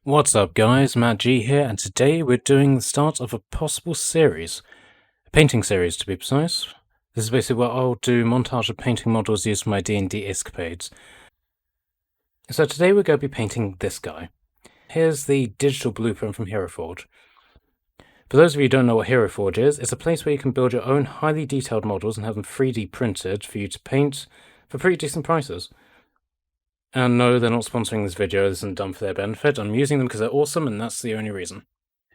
What's up guys, Matt G here, and today we're doing the start of a possible series. A painting series to be precise. This is basically where I'll do montage of painting models used for my D&D escapades. So today we're going to be painting this guy. Here's the digital blueprint from Hero Forge. For those of you who don't know what Hero Forge is, it's a place where you can build your own highly detailed models and have them 3D printed for you to paint for pretty decent prices. And no, they're not sponsoring this video, this isn't done for their benefit. I'm using them because they're awesome and that's the only reason.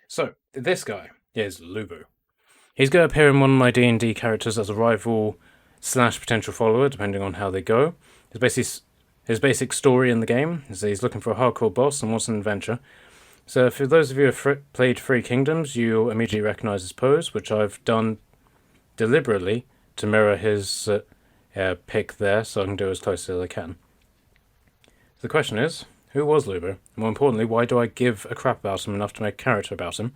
So, this guy is Lu Bu. He's going to appear in one of my D&D characters as a rival / potential follower, depending on how they go. His basic story in the game is that he's looking for a hardcore boss and wants an adventure. So for those of you who have played Three Kingdoms, you'll immediately recognise his pose, which I've done deliberately to mirror his pick there, so I can do as close as I can. The question is, who was Lu Bu? More importantly, why do I give a crap about him enough to make a character about him?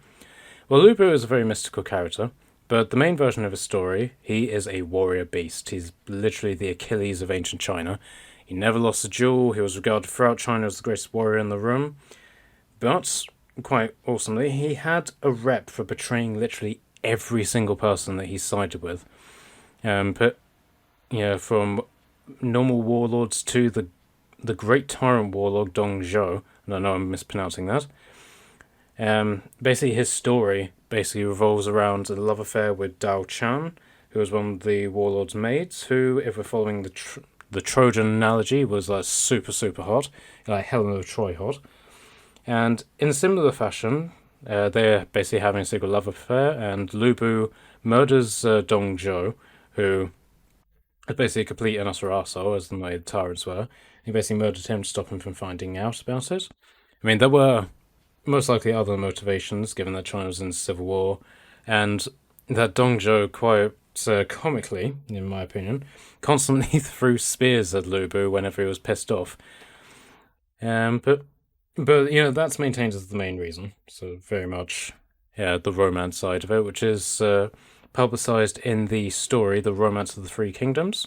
Well, Lu Bu is a very mystical character, but the main version of his story, he is a warrior beast. He's literally the Achilles of ancient China. He never lost a duel, he was regarded throughout China as the greatest warrior in the room, but, quite awesomely, he had a rep for betraying literally every single person that he sided with. From normal warlords to the great tyrant warlord Dong Zhou, and I know I'm mispronouncing that. Basically, his story revolves around a love affair with Dao Chan, who was one of the warlord's maids, who, if we're following the Trojan analogy, was like super hot, like Helen of Troy hot. And in a similar fashion, they're basically having a secret love affair, and Lu Bu murders Dong Zhou, who is basically a complete and utter arsehole, as the tyrants were. He basically murdered him to stop him from finding out about it. I mean, there were most likely other motivations, given that China was in civil war, and that Dong Zhou quite comically, in my opinion, constantly threw spears at Lu Bu whenever he was pissed off. But that's maintained as the main reason. So very much, the romance side of it, which is publicized in the story, The Romance of the Three Kingdoms,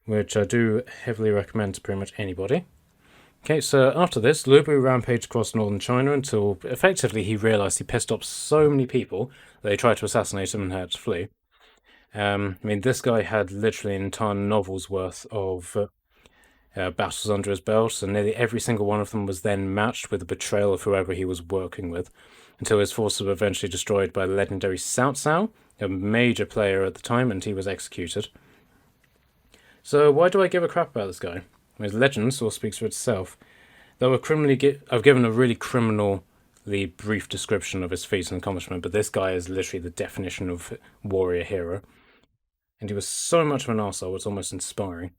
which I do heavily recommend to pretty much anybody. Okay, so after this, Lu Bu rampaged across northern China until effectively he realised he pissed off so many people that they tried to assassinate him and had to flee. This guy had literally an entire novel's worth of battles under his belt, and nearly every single one of them was then matched with the betrayal of whoever he was working with, until his forces were eventually destroyed by the legendary Cao Cao, a major player at the time, and he was executed. So why do I give a crap about this guy? His legend sort of speaks for itself. Though I've given a really criminally brief description of his feats and accomplishment, but this guy is literally the definition of warrior hero. And he was so much of an arsehole, it's almost inspiring.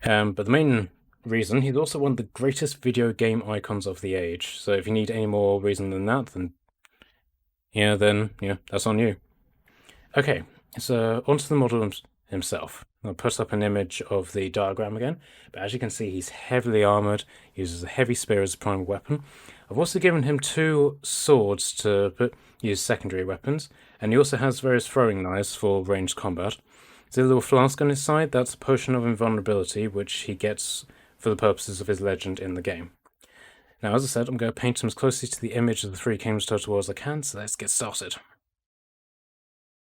But the main reason, he's also one of the greatest video game icons of the age. So if you need any more reason than that, then that's on you. Okay, so onto the model himself. I'll put up an image of the diagram again, but as you can see, he's heavily armoured, uses a heavy spear as a primary weapon. I've also given him 2 swords to use secondary weapons, and he also has various throwing knives for ranged combat. There's a little flask on his side, that's a potion of invulnerability, which he gets for the purposes of his legend in the game. Now, as I said, I'm going to paint him as closely to the image of the Three Kingdoms Total War as I can, so let's get started.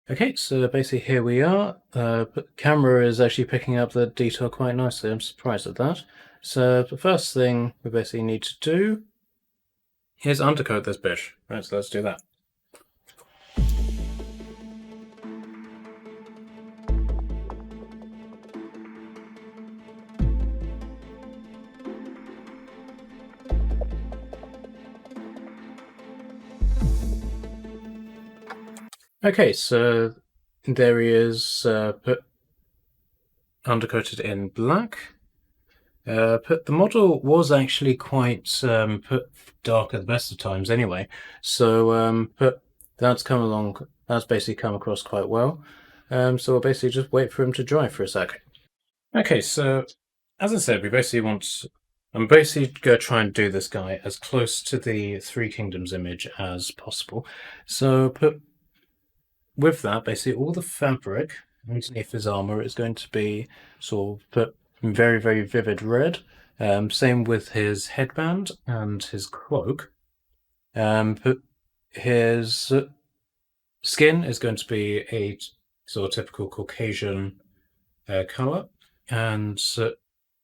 Okay, so basically here we are. The camera is actually picking up the detail quite nicely. I'm surprised at that. So the first thing we basically need to do is undercoat this bitch. Right, so let's do that. Okay, so there he is, undercoated in black. The model was actually quite dark at the best of times anyway, so that's basically come across quite well. So we'll basically just wait for him to dry for a sec. Okay, so as I said, I'm basically going to try and do this guy as close to the Three Kingdoms image as possible. So with that, basically all the fabric underneath his armor is going to be sort of put in very, very vivid red. Same with his headband and his cloak. But his skin is going to be a sort of typical Caucasian color, and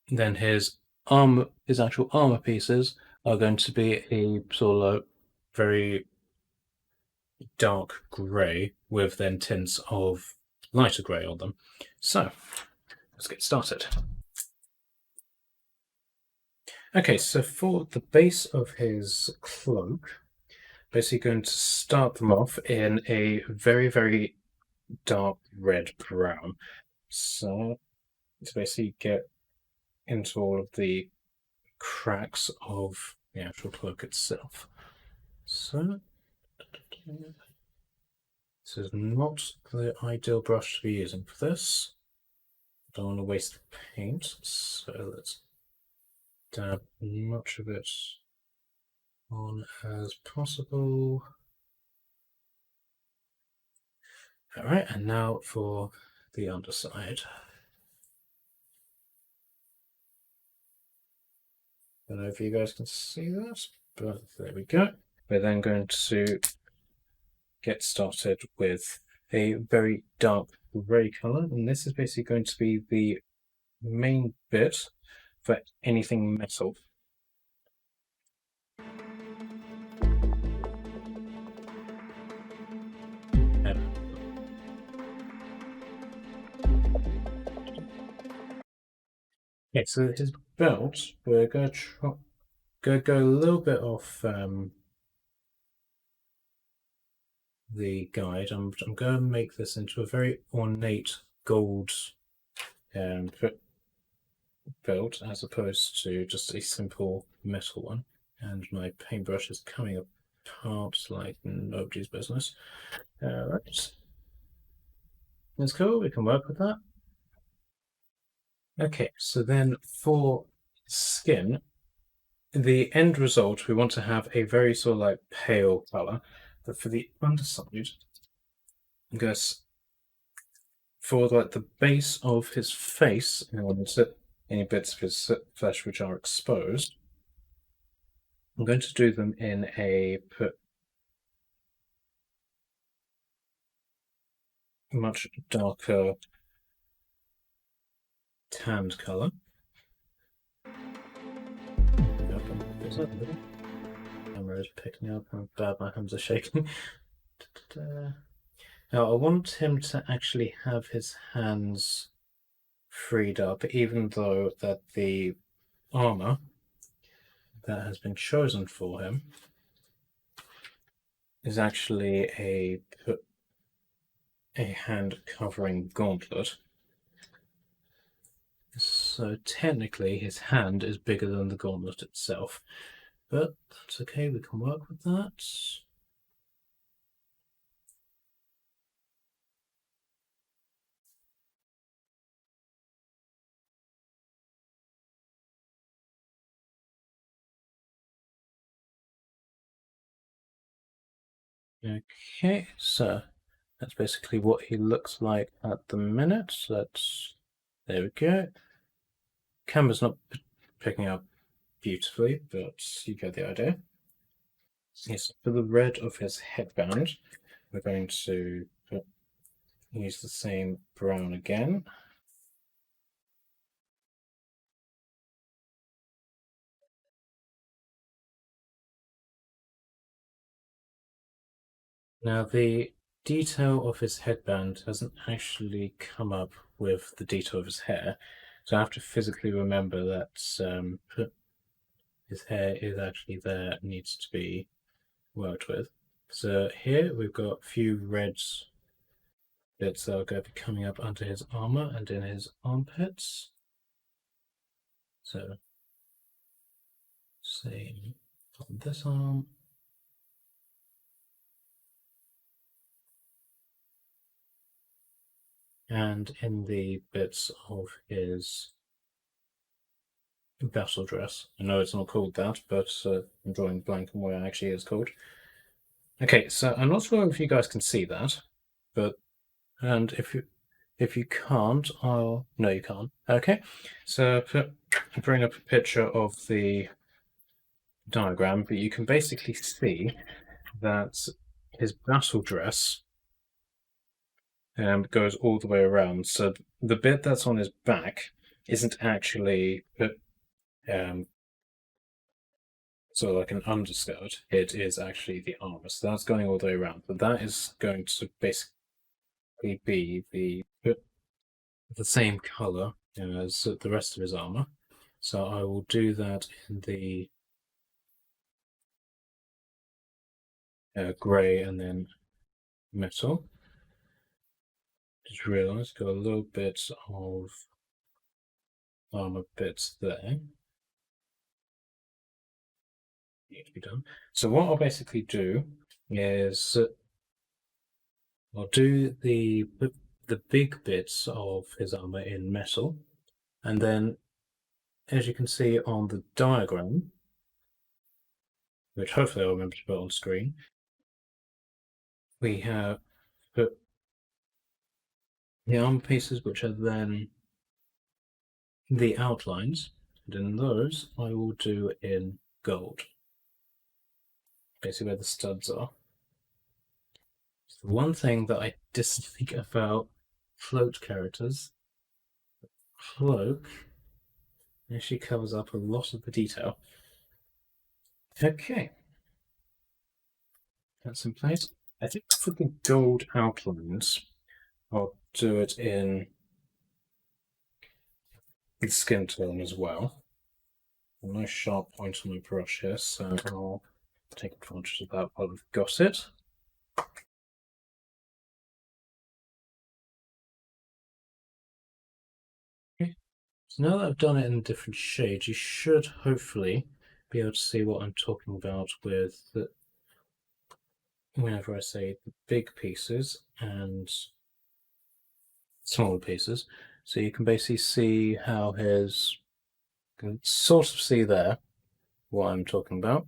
then his actual armor pieces are going to be a sort of very dark grey with then tints of lighter grey on them. So let's get started. Okay, so for the base of his cloak, basically going to start them off in a very, very dark red brown. So to basically get into all of the cracks of the actual cloak itself. So this is not the ideal brush to be using for this. Don't want to waste the paint, so let's dab much of it on as possible. Alright, and now for the underside. I don't know if you guys can see that, but there we go. We're then going to get started with a very dark grey colour, and this is basically going to be the main bit for anything metal. Okay, so his belt, we're going to go a little bit off the guide. I'm going to make this into a very ornate gold belt as opposed to just a simple metal one. And my paintbrush is coming apart like nobody's business. Alright. That's cool, we can work with that. Okay, so then for skin, the end result, we want to have a very sort of like pale colour, but for the underside, I guess for like the base of his face, any bits of his flesh which are exposed, I'm going to do them in a much darker tanned colour. Camera is picking up how bad my hands are shaking. Now I want him to actually have his hands freed up, even though that the armor that has been chosen for him is actually a hand covering gauntlet. So technically his hand is bigger than the gauntlet itself, but that's okay, we can work with that. Okay, so that's basically what he looks like at the minute. So there we go. Camera's not picking up beautifully, but you get the idea. Yes, for the red of his headband, we're going to use the same brown again. Now the detail of his headband hasn't actually come up with the detail of his hair, so I have to physically remember that his hair is actually there, needs to be worked with. So here we've got a few red bits that are going to be coming up under his armor and in his armpits. So same on this arm. And in the bits of his battle dress. I know it's not called that, but I'm drawing blank on what it actually is called. Okay, so I'm not sure if you guys can see that, but and if you can't, no, you can't. Okay, so bring up a picture of the diagram, but you can basically see that his battle dress goes all the way around. So the bit that's on his back isn't actually sort of like an underskirt. It is actually the armor. So that's going all the way around. But that is going to basically be the same color as the rest of his armor. So I will do that in the grey and then metal. Just realised got a little bit of armor bits there. Need to be done. So what I'll basically do is I'll do the big bits of his armor in metal, and then as you can see on the diagram, which hopefully I'll remember to put on screen, we have put the armor pieces, which are then the outlines, and in those I will do in gold, basically where the studs are. So the one thing that I dislike about float characters, Cloak actually covers up a lot of the detail. Okay, that's in place. I think for the gold outlines, I'll do it in the skin tone as well. A nice sharp point on my brush here, so I'll take advantage of that while I've got it. Okay. So now that I've done it in different shades, you should hopefully be able to see what I'm talking about with whenever I say the big pieces and smaller pieces. So you can basically see how his, you can sort of see there what I'm talking about.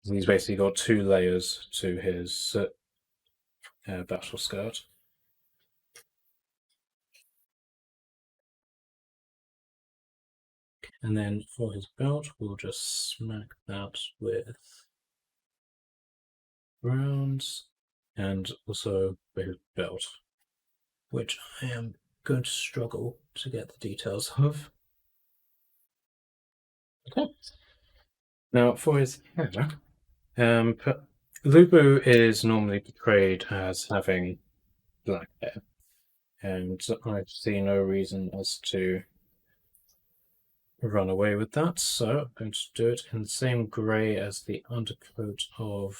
He's basically got two layers to his battle skirt. And then for his belt, we'll just smack that with browns, and also for his belt, which I am going to struggle to get the details of. Okay. Now for his hair, Lu Bu is normally portrayed as having black hair, and I see no reason as to run away with that, so I'm going to do it in the same grey as the undercoat of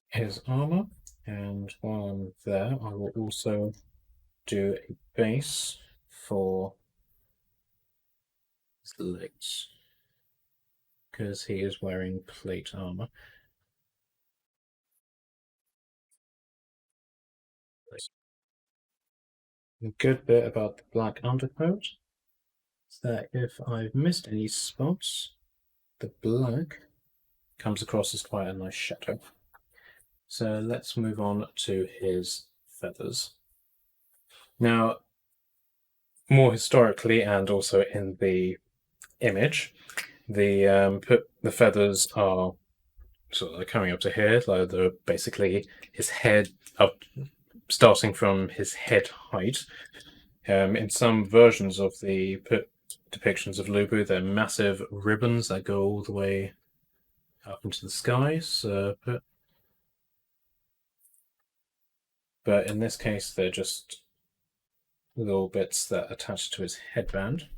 his armour, and while I'm there I will also do a base for his legs, because he is wearing plate armour. The good bit about the black undercoat is that if I've missed any spots, the black comes across as quite a nice shadow. So let's move on to his feathers. Now, more historically and also in the image, the feathers are sort of coming up to here, like they're basically his head up, starting from his head height. In some versions of the depictions of Lu Bu, they're massive ribbons that go all the way up into the skies. But in this case, they're just little bits that attach to his headband.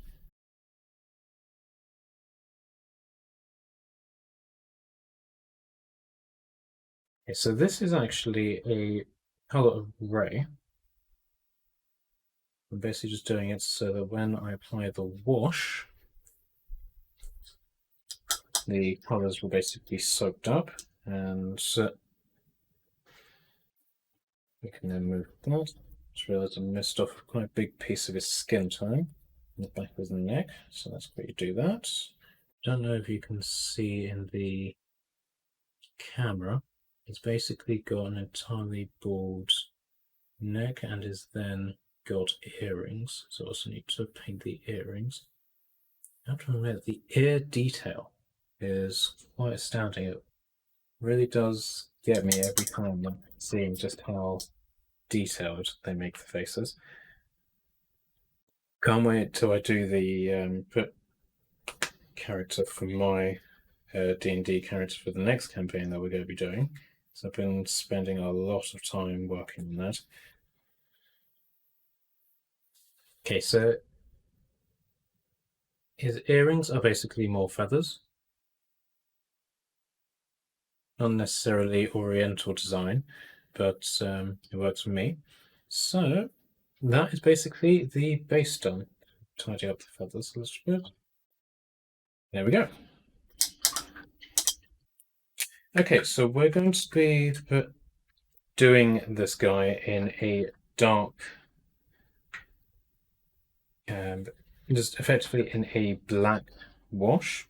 Okay, so this is actually a color of grey. I'm basically just doing it so that when I apply the wash, the colors will basically be soaked up, and we can then move that. Just realised I missed off quite a big piece of his skin tone in the back of his neck, so let's quickly do that. Don't know if you can see in the camera, He's basically got an entirely bald neck and is then got earrings. So I also need to paint the earrings. I have to admit, the ear detail is quite astounding. It really does get me every time, like, seeing just how detailed they make the faces. Can't wait till I do the character for my D&D character for the next campaign that we're going to be doing. So I've been spending a lot of time working on that. Okay, so his earrings are basically more feathers. Not necessarily Oriental design, but it works for me. So that is basically the base done. Tidy up the feathers a little bit. There we go. Okay, so we're going to be doing this guy in a dark, just effectively in a black wash.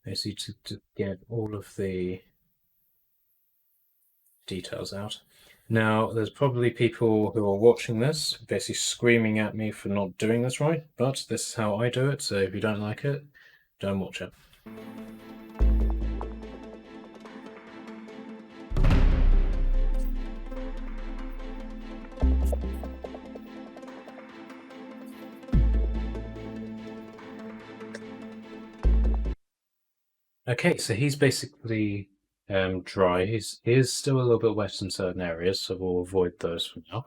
Basically to get all of the details out. Now, there's probably people who are watching this basically screaming at me for not doing this right, but this is how I do it, so if you don't like it, don't watch it. Okay, so he's basically dry. He is still a little bit wet in certain areas, so we'll avoid those for now.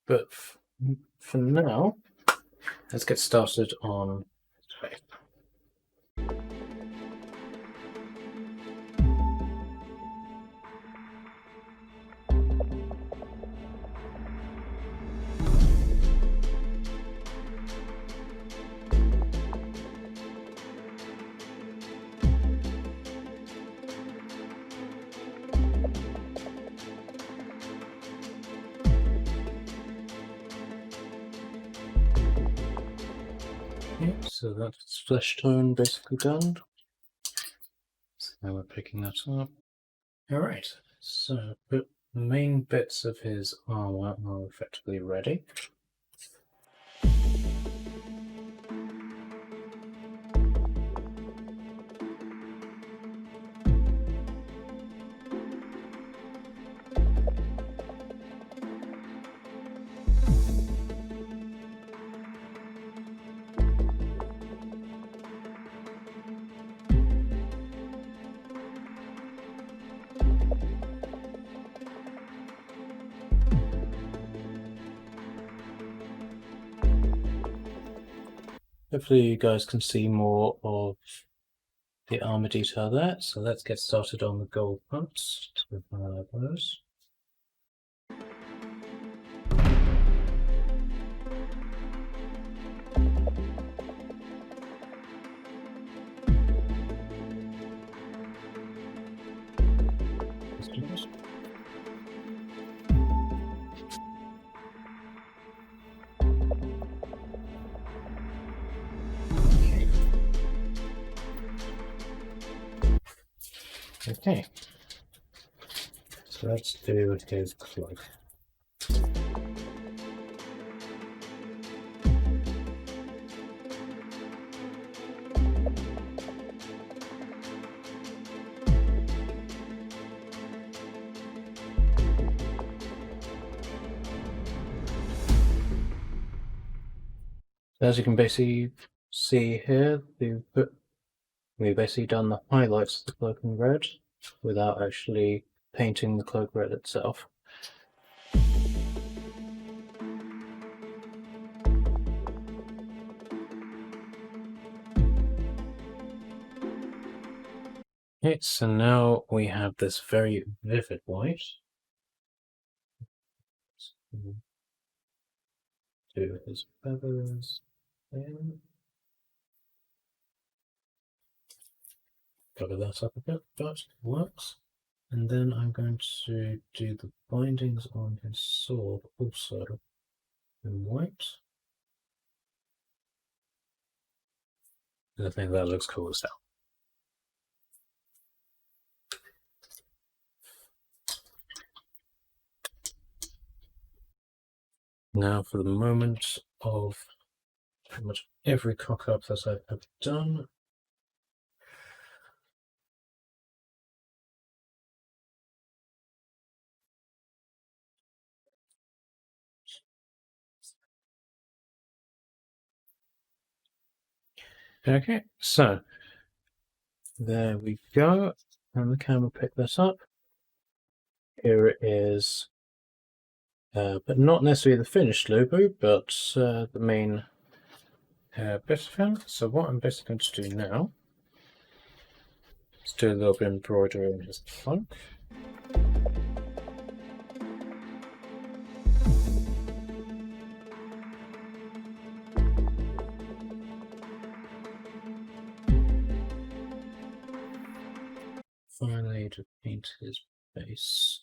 But for now, let's get started on his face. Okay, so that's flesh tone basically done. So now we're picking that up. Alright, so the main bits of his armor are effectively ready. Hopefully you guys can see more of the armor detail there. So let's get started on the gold parts with those. Let's do this. Okay, so let's do his cloak. As you can basically see here, we've basically done the highlights of the cloak in red without actually painting the cloak red itself. Okay, so now we have this very vivid white. Do his feathers in. Cover that up a bit, but it works. And then I'm going to do the bindings on his sword also in white. I think that looks cool as hell. Now for the moment of pretty much every cock-up that I've ever done. Okay, so there we go, and the camera picked this up. Here it is, but not necessarily the finished Lu Bu, but the main bit of him. So what I'm basically going to do now is do a little bit of embroidery on his cloak. Finally, to paint his base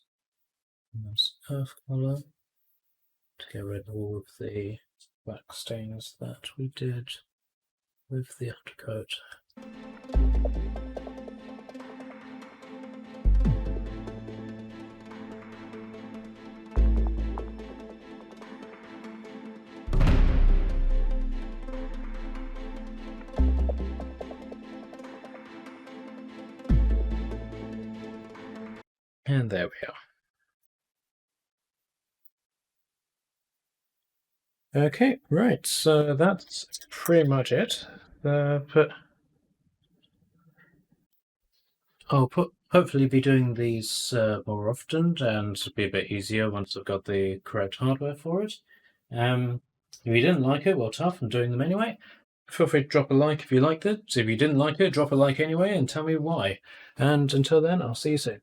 nice earth colour to get rid of all of the black stains that we did with the undercoat. And there we are. Okay, right, so that's pretty much it. I'll hopefully be doing these more often, and it'll be a bit easier once I've got the correct hardware for it. If you didn't like it, well, tough, I'm doing them anyway. Feel free to drop a like if you liked it. So if you didn't like it, drop a like anyway and tell me why. And until then, I'll see you soon.